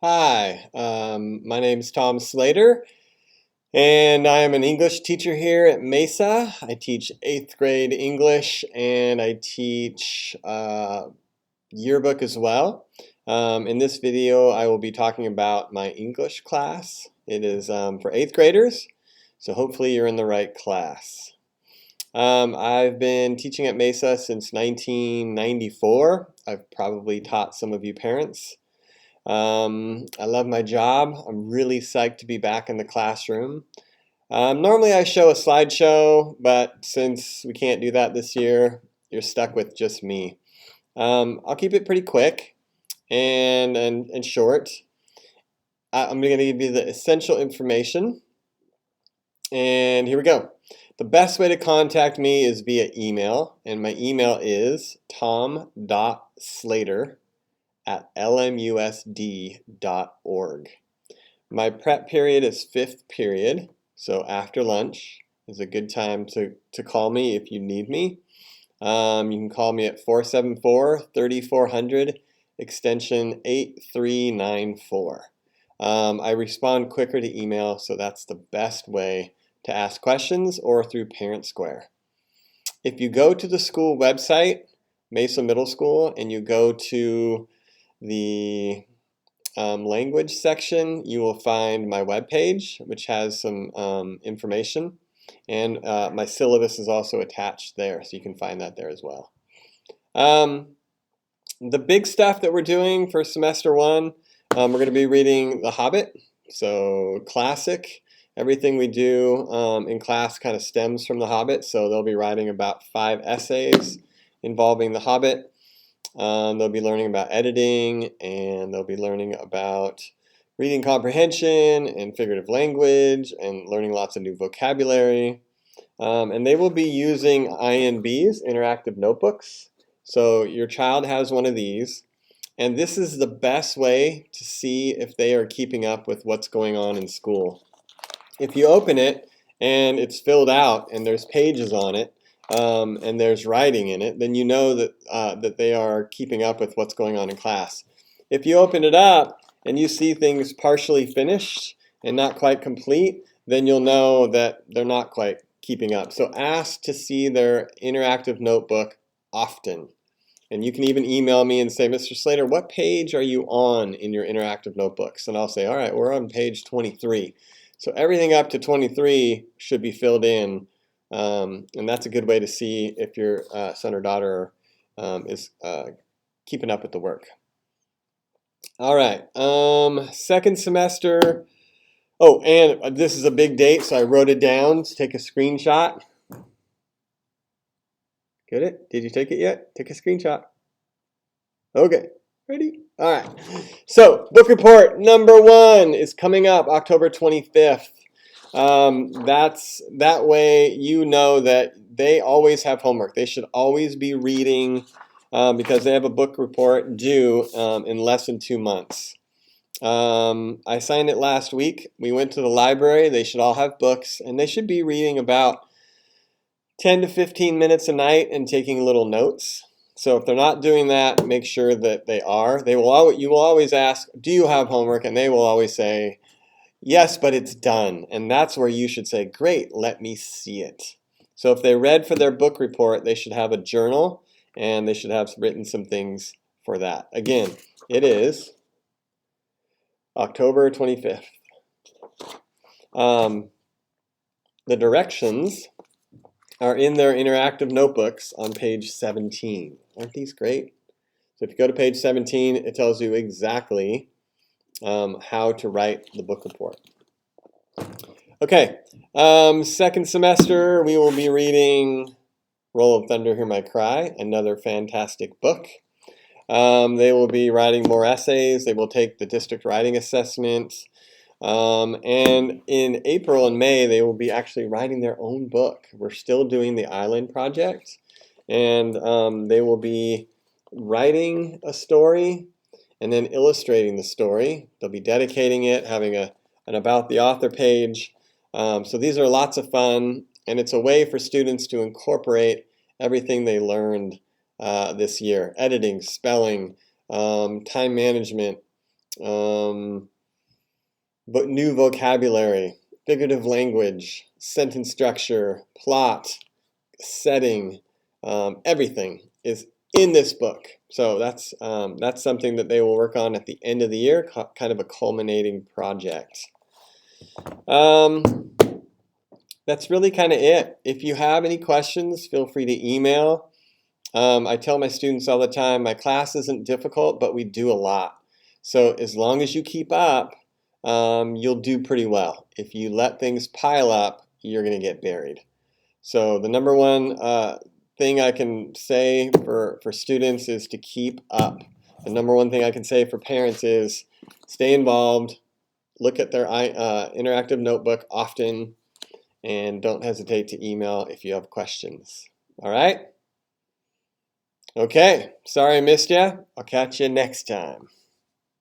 Hi, my name is Tom Slater, and I am an English teacher here at Mesa. I teach 8th grade English, and I teach yearbook as well. In this video, I will be talking about my English class. It is for 8th graders, so hopefully you're in the right class. I've been teaching at Mesa since 1994. I've probably taught some of you parents. I love my job. I'm really psyched to be back in the classroom. Normally I show a slideshow, but since we can't do that this year, you're stuck with just me. I'll keep it pretty quick and short. I'm going to give you the essential information, and here we go. The best way to contact me is via email, and my email is tom.slater@lmusd.org. My prep period is 5th period, so after lunch is a good time to call me if you need me. You can call me at 474-3400, extension 8394. I respond quicker to email, so that's the best way to ask questions, or through Parent Square. If you go to the school website, Mesa Middle School, and you go to the language section, you will find my webpage, which has some information, and my syllabus is also attached there, so you can find that there as well. The big stuff that we're doing for semester 1, we're going to be reading The Hobbit, so classic. Everything we do in class kind of stems from The Hobbit, so they'll be writing about 5 essays involving The Hobbit. They'll be learning about editing, and they'll be learning about reading comprehension and figurative language, and learning lots of new vocabulary. And they will be using INBs, interactive notebooks. So your child has one of these, and this is the best way to see if they are keeping up with what's going on in school. If you open it and it's filled out and there's pages on it, and there's writing in it, then you know that, that they are keeping up with what's going on in class. If you open it up and you see things partially finished and not quite complete, then you'll know that they're not quite keeping up. So ask to see their interactive notebook often. And you can even email me and say, Mr. Slater, what page are you on in your interactive notebooks? And I'll say, all right, we're on page 23. So everything up to 23 should be filled in. And that's a good way to see if your son or daughter is keeping up with the work. All right, second semester. Oh, and this is a big date, so I wrote it down. Let's take a screenshot. Get it? Did you take it yet? Take a screenshot. Okay, ready? All right. So book report number 1 is coming up October 25th. That way you know that they always have homework. They should always be reading because they have a book report due in less than 2 months. I signed it last week. We went to the library. They should all have books, and they should be reading about 10 to 15 minutes a night and taking little notes. So if they're not doing that, make sure that they are. You will always ask, do you have homework? And they will always say, yes, but it's done. And that's where you should say, great, let me see it. So if they read for their book report, they should have a journal, and they should have written some things for that. Again, it is October 25th. The directions are in their interactive notebooks on page 17. Aren't these great? So if you go to page 17, it tells you exactly how to write the book report. Okay, second semester we will be reading Roll of Thunder, Hear My Cry, another fantastic book. They will be writing more essays. They will take the district writing assessment. And in April and May, they will be actually writing their own book. We're still doing the Island Project, and they will be writing a story and then illustrating the story. They'll be dedicating it, having an About the Author page. So these are lots of fun, and it's a way for students to incorporate everything they learned this year. Editing, spelling, time management, but new vocabulary, figurative language, sentence structure, plot, setting, everything is in this book. So that's something that they will work on at the end of the year, kind of a culminating project. That's really kind of it. If you have any questions, feel free to email. I tell my students all the time, my class isn't difficult, but we do a lot. So as long as you keep up, you'll do pretty well. If you let things pile up, you're going to get buried. So the number one thing I can say for students is to keep up. The number one thing I can say for parents is stay involved, look at their interactive notebook often, and don't hesitate to email if you have questions. All right? Okay, sorry I missed you. I'll catch you next time.